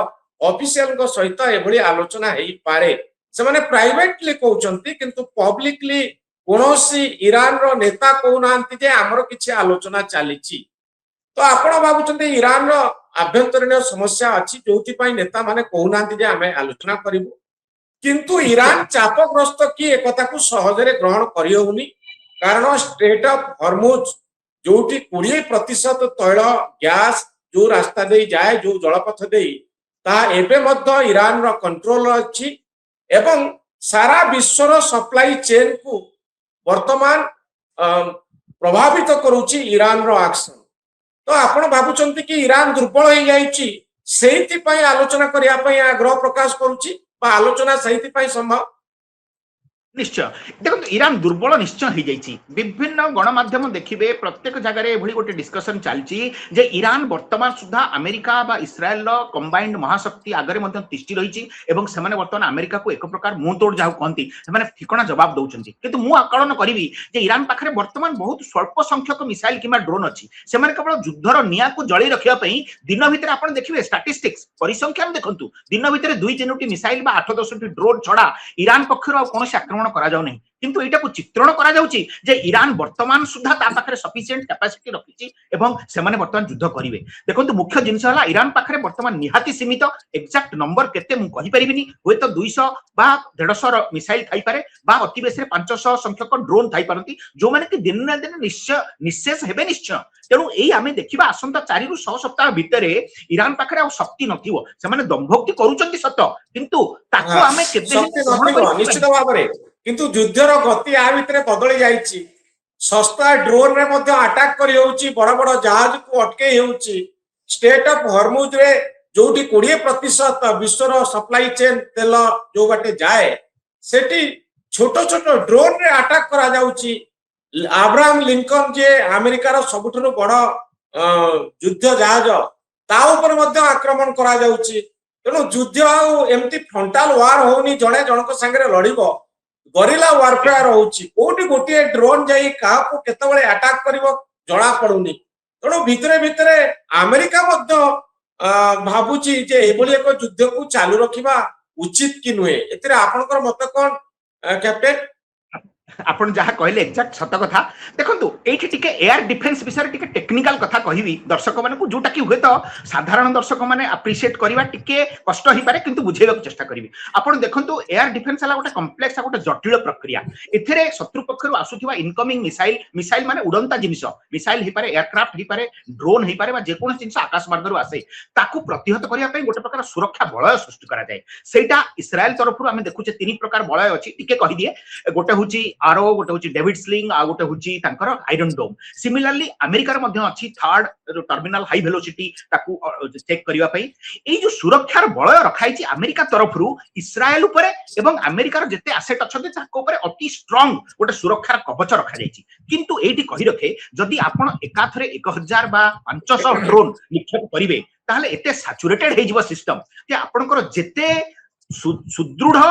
ऑफिशियल को सहित एभली आलोचना हेई पारे से माने प्राइवेटली कहउचंती किंतु पब्लिकली कोनोसी ईरान रो नेता कहउनांती जे हमरो किछि आलोचना चालिछि तो आपण भाबुचंती ईरान रो आभ्यंतरीण समस्या अछि जोथि पई नेता माने कहउनांती जे हमें आलोचना करिवो किंतु ईरान चापग्रस्त की एकता को सहज रे ग्रहण करि होउनी कारण स्ट्रेट ऑफ हॉर्मुज जोटी 20% तैल गैस जो रास्ता दे जाए जो जलपथ दे ता एबे मध्य ईरान रो कंट्रोल अछि एवं सारा विश्व रो सप्लाई चेन को वर्तमान प्रभावित करूची ईरान रो एक्शन तो आपण भाबुचंती कि ईरान दुर्बल हो जाईची सेहिति पई आलोचना करिया पई आग्रह प्रकाश करूची बा आलोचना सेहिति पई संभव निश्चय देखो ईरान दुर्बल निश्चय हो जाइए विभिन्न गणमाध्यम देखिए प्रत्येक जगह एभली गोटे डिस्कशन चलती जे ईरान वर्तमान सुधा अमेरिका बा इस्राएल कंबाइंड महाशक्ति आगे तिष्ठि रही से वर्तमान अमेरिका को एक प्रकार मुंह तोड़ जहाँ कहती से ठिकना जवाब दौरान किंतु मु आकलन करी जे ईरान पाखे वर्तमान बहुत स्वल्प संख्यक मिसाइल कि ड्रोन अच्छी से केवल युद्धर निया को जलि रखापी दिन भितर आप देखिए स्टाटिस्टिक्स परिसंख्यान देखु दिन भितर 2-3 मिसाइल 8-10 ड्रोन छड़ा ईरान पक्षर कौन आक्रमण करा जाउ नहीं किंतु एटा को चित्रण करा जाउची जे ईरान वर्तमान सुधा ता पाखरे सफिशिएंट कैपेसिटी रखिची एवं से माने वर्तमान युद्ध करिवे देखंतु मुख्य जिंस हला ईरान पाखरे वर्तमान निहाती सीमित एक्जेक्ट नंबर केते मु कहि परिबिनी होय तो 200 बा 150 मिसाइल थाई पारे बा अति बेसरे 500 संख्यक ड्रोन थाई पारंती जो माने कि दिन ना दिन निश्चय हेबे निश्चय तेणु एई आमे देखिबा आसंता 4 रु 6 सप्ताह भितरे ईरान पाखरे आ शक्ति नथिवो से माने दंभक्ति करूचंती सत किंतु ताको आमे केते निश्चित भाबरे किंतु युद्धर गति आ भितरे बदली जाइछि सस्ता ड्रोन रे मध्ये अटैक करि होउछि बड़ बड़ जहाज को अटके होउछि स्टेट ऑफ हॉर्मुज रे जोटी 20% विश्वर सप्लाई चेन तेल जो बाटे जाए सेठी छोटो छोटो ड्रोन रे अटैक करा जाउछि अब्राहम लिंकन जे अमेरिका रो सबुठनो बड़ युद्ध जहाज ता ऊपर मध्ये आक्रमण करा जाउछि तेणु युद्ध आ एमती फ्रंटल वार होनी जणे जनक संगे लड़िबो गरिला वारफेयर होउची कोटी गोटे ड्रोन जाई का को केतबळे अटैक करिवो जणा पडुनी तेणु भितरे भितरे अमेरिका मध्ये भाबुची जे एबोली एक युद्ध को चालू रखिबा उचित कि नुहे एतरे आपनकर मत कोन कैप्टेन आपण जहाँ कहले एक्जाक्ट सत कथा देखंतु एठी टिके एयर डिफेंस विषय टिके टेक्निकल कथा कहिबी दर्शक मानकु जोटा कि हुए तो साधारण दर्शक माने अप्रिशिएट करबा टिके कष्ट ही पारे किंतु बुझेबा चेष्टा करिवि आपण देखंतु एयर डिफेंस हला गोटे कॉम्प्लेक्स गोटे जटिल प्रक्रिया एथरे शत्रु पक्षरु आसुथिबा इनकमिंग मिसाइल मिसाइल माने उड़ंता जिनिस मिसाइल ही पारे एयरक्राफ्ट ही पारे ड्रोन ही पारे बा जे कोन जिनिस आकाश मार्गरु आसे ताकू प्रतिहत करिया पई गोटे प्रकार सुरक्षा बलय सृष्टि करा जाय सेटा इस्राएल तरफरु आमे देखुचे तीन प्रकार बलय अछि टिके कहि दिए गोटे हुची आरो गोटे हुची डेविड स्लिंग आ गोटे हुची तांकर आयरन डोम सिमिलरली अमेरिका रे मध्ये अछि थर्ड टर्मिनल हाई वेलोसिटी ताकू चेक करिवा पई एई जो सुरक्षार बलय रखाई छि अमेरिका तरफरु इस्राएल उपरे एवं अमेरिकार जेते एसेट अछते ताको उपरे अति स्ट्रांग गोटे सुरक्षार कवच रखा जायछि किंतु एठी कहि रखे जदि आपण एकाथरे 1000 बा 500 ड्रोन निक्षेप करिवे ताहले एते सैचुरेटेड हे जिवो सिस्टम जे आपनकर जेते सुदृढ़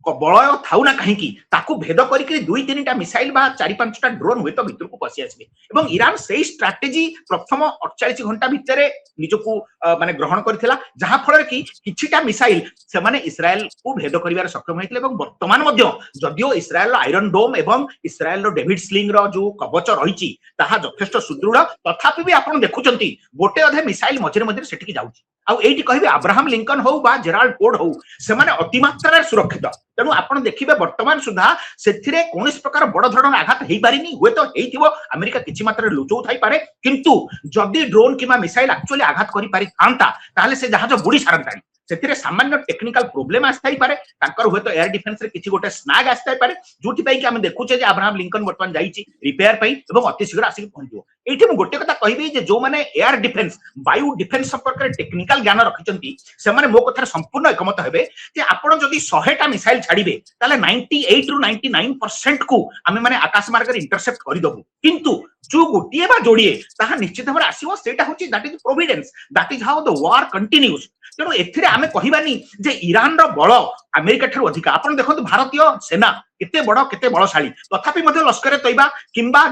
बलय थाउ ना कहीं ताकू भेद करके 2-3टा मिसाइल बा 4-5टा ड्रोन हुए तो भीतर को पसी आसबे एवं ईरान सही स्ट्रैटेजी प्रथम 48 घंटा भितर निजको माने ग्रहण करथिला जहा फल कि किछिटा मिसाइल से माने इस्राएल को भेद करिवार सक्षम हेतिले एवं वर्तमान मध्ये जदियो इस्राएल आयरन डोम एवं इस्राएल रो डेविड स्लिंग रो जो कवच रहिछि ताहा यथेष्ट सुदृढ़ तथापि भी आपण देखुचंती गोटे अधे मिसाइल मझिरे मझिरे सेटिकी जाउछि आउ एठी कहबे अब्राहम लिंकन हो बा जेराल्ड फोर्ड हो से माने अति मात्रा सुरक्षित तेणु आपण देखिबे वर्तमान सुधा सेथिरे कोनोस प्रकार बड़ धरण आघात हेई पारिनी हुए तो हेइथिबो अमेरिका किछि मात्रा लुचौ थाई पारे किंतु जदि ड्रोन किमा मिसाइल एक्चुअली आघात करि पारि थांता ताले से जहाज बुडी सारंतानी सेथिरे सामान्य टेक्निकल प्रॉब्लम आस्थाई पारे तांकर हुए तो एयर डिफेंस रे किछि गोटे स्नाग आस्थाई पारे जोठी पई कि हम देखुचे जे अब्राहम लिंकन वर्तमान जाईची रिपेयर पई एवं अति शीघ्र आसी पहुंचो एठी मु गोटे कथा कहबी जे जो माने एयर डिफेंस वायु डिफेंस संपर्क रे टेक्निकल ज्ञान रखिचंती से माने मो कथा संपूर्ण एकमत हेबे जे आपण जदि 100 टा मिसाइल छाड़ीबे ताले 98 रु 99% को आमे माने आकाश मार्ग रे इंटरसेप्ट करि दबु किंतु जो गोटिए बा जोड़िए ताहा निश्चित भाबरे आसीबो सेटा होची that is Providence that is how the war continues तेणु एथिरे आमे कहिबानी जे ईरान रो बळ अमेरिका ठरु अधिक आपण देखंतु भारतीय सेना केते बड़ केते बळशाली तथापि मध्ये लश्कर तैयबा किंबा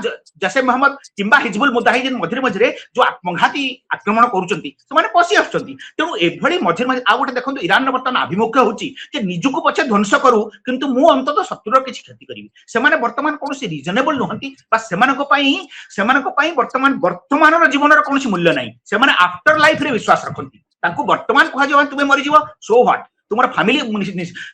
जैसे मोहम्मद किंबा हिजबुल मुजाहिदीन मझिरे मझिरे जो आत्मघाती आक्रमण करूचंती से माने पसी आछंती तेणु एभଳି मझिरे मझिरे आ गोटे देखंतु ईरान वर्तमान अभिमुख्य होची जे निजुको पछे ध्वंस करू किंतु मु अंतत शत्रुर किछि क्षति करिवि से माने वर्तमान कोनोसी रीजनेबल नहंती बा सेमानको पई वर्तमानर जीवनर कोनोसी मूल्य नाही से माने आफ्टर लाइफ रे विश्वास रखंती तांको वर्तमान कहा जे तुमे मरि जीवो सो व्हाट तुमर फैमिली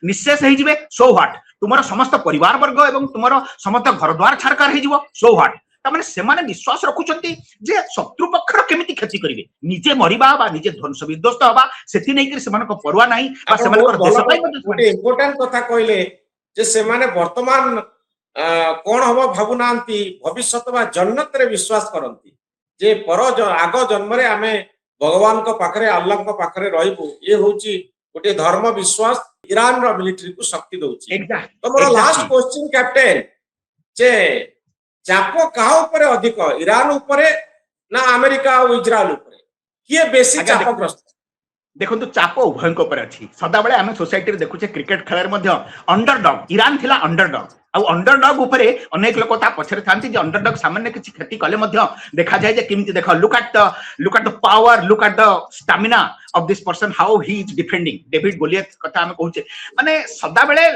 निशेष हे जिवे सो व्हाट तुमर समस्त परिवार वर्ग एवं तुमर समस्त घर द्वार छारकार हे जिवो सो व्हाट तामाने सेमाने विश्वास रखुचंती जे शत्रु पक्षर केमिति क्षति करिवे निजे मरिबा बा निजे ध्वंस विध्वस्त होबा सेति नै कि सेमानको परवा नाही बा सेमानकर देश पई गोटे इंपोर्टेंट कथा कहले जे सेमाने वर्तमान कोन हबो भाबु नांती भविष्यत बा जन्नत रे विश्वास करंती जे पर आग जन्म रे आमे भगवान को पाखरे अल्लाह को पाखरे रहिबु ये होची गोटे धर्म विश्वास ईरान रो मिलिटरी को शक्ति दोची तो मोर लास्ट क्वेश्चन कैप्टन जे चाप काहा ऊपर अधिक ईरान ऊपर ना अमेरिका और इजराइल ऊपर किए बेसी चापग्रस्त देखो चाप उभय ऊपर अच्छी सदा बेले आम सोसाइटी देखुचे क्रिकेट खेल अंडरडॉग ईरान थिला अंडरडॉग आउ अंडरडॉग उपरे अनेक लोक ता पछरे थांती जे अंडरडॉग सामान्य किछि क्षति कले मध्य देखा जाय जे किमिति देखो look at the power look at the stamina of this person how he is defending David Goliath कथा हम कहूचे माने सदा बेले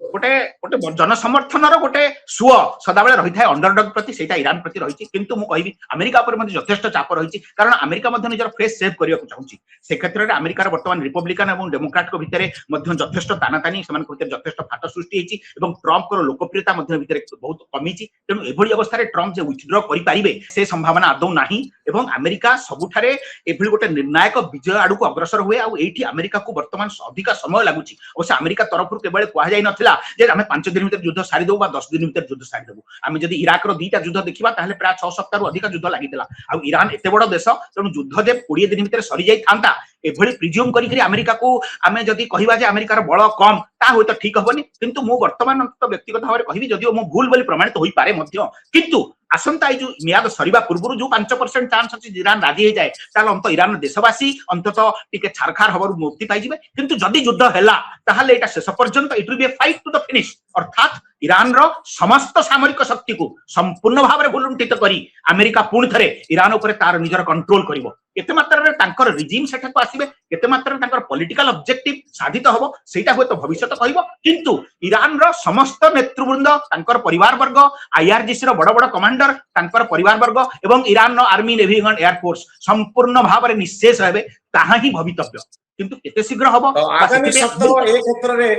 गोटे गोटे जन समर्थनर गोटे सुअ सदा बेले रही थाए अंडरडॉग प्रति सेटा ईरान प्रति रही किंतु मु कहबी अमेरिका पर मध्ये यथेष्ट चाप रही कारण अमेरिका मध्ये निजर फेस सेव करिया चाहूची से क्षेत्र रे अमेरिका रे वर्तमान रिपब्लिकन एवं डेमोक्रेट को भितरे मध्ये यथेष्ट तानातानी समान को भितरे यथेष्ट फाट सृष्टि हेची एवं ट्रम्प को लोकप्रियता मध्ये भितरे बहुत कमीची तेनु एभली अवस्था रे ट्रम्प जे विथड्रॉ करि पारिबे से संभावना आदौ नाही एवं अमेरिका सबुठारे एभली गोटे निर्णायक विजय आडू को अग्रसर हुए आउ एठी अमेरिका को वर्तमान अधिक समय लागुची अवश्य अमेरिका तरफ केवल कहा जाय नथिला जे आमे 5 दिन भीतर युद्ध सारी दउ बा 10 दिन भीतर युद्ध सारी दउ आमे जदी इराक रो दीटा युद्ध देखिबा ताहले प्राय 6 सप्ताह अधिक युद्ध लागितला आउ ईरान एते बड़ देश तेनु युद्ध जे 20 दिन भीतर सरी जाय थांता एभली प्रिज्यूम करी करी अमेरिका को आमे जदी कहिबा जे अमेरिका रो बळ कम ता होय तो ठीक हबनी किंतु मु वर्तमान तो व्यक्तिगत भाव रे कहिबी जदिओ मु भूल बोली प्रमाणित होई पारे मध्य किंतु आसंता जो मियाद सरीबा पूर्व जो 5% चांस अच्छी इरान राजी हो जाए ताले अंत इरान देशवासी अंतत टिके छारखार हबार मुक्ति पाइबे किंतु जदि युद्ध हैला ताहले एटा शेष पर्यंत it will be a fight to the finish अर्थात ईरान रो समस्त सामरिक शक्ति को संपूर्ण भाव में भुलुंठित करी अमेरिका पुणी थरे ईरान ऊपर तार निजर कंट्रोल करिवो केते मात्रा रे तांकर रिजिम सेठा को आसीबे केते मात्रा रे तांकर पॉलिटिकल ऑब्जेक्टिव साधित हबो सेटा होय तो भविष्यत कहबो किंतु ईरान रो समस्त नेतृवृंद तांकर परिवार वर्ग आईआरजीसी रो बड़ बड़ कमांडर तांकर परिवार वर्ग एवं ईरान रो आर्मी नेवी एंड एयरफोर्स संपूर्ण भाव में निशेष हेबे ताहा ही भवितव्य किंतु केते शीघ्र हबो आगामी सप्ताह ए क्षेत्र रे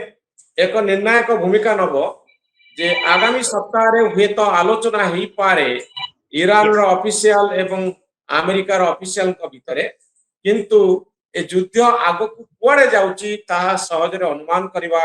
एक निर्णायक भूमिका नबो जे आगामी सप्ताह रे हुए तो आलोचना ही पारे ईरान रो ऑफिशियल एवं अमेरिका रो ऑफिशियल को भितरे किंतु ए युद्ध आगो को कुआडे जाउची ता सहज रे अनुमान करबा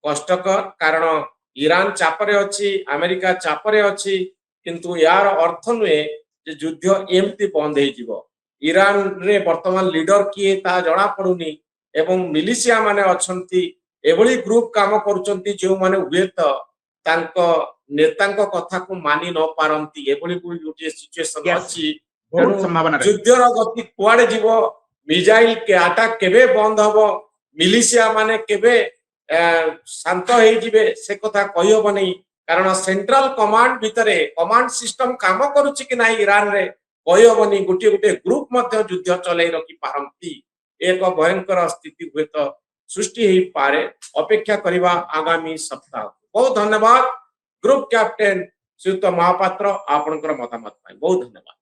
कष्टकर कारण ईरान चापरे अछि अमेरिका चापरे अछि किंतु यार अर्थ नुए जे युद्ध एमती बंद हे जीवो ईरान रे वर्तमान लीडर किए ता जणा पडुनी एवं मिलिशिया माने अछंती एभली ग्रुप काम करूचंती जो माने हुएत तांको नेतांको कथा को मानि न पारंती एभली गुटे सिचुएशन अछि बहुत संभावना युद्धर गति कुआडे जीवो मिसाइल के अटैक केबे बंद हबो मिलिशिया माने केबे शांत हे जिवे से कथा कहि हबो नै कारण सेंट्रल कमांड भितरे कमांड सिस्टम काम करूची कि नाही ईरान रे कहि हबो नै गुटे गुटे ग्रुप मध्ये युद्ध चलै रखि पारंती एक भयंकर स्थिति हुए तो सृष्टि ही पारे अपेक्षा करिबा आगामी सप्ताह बहुत धन्यवाद ग्रुप कैप्टेन श्रीयुत महापात्र आपनकर मतामत पाई बहुत धन्यवाद।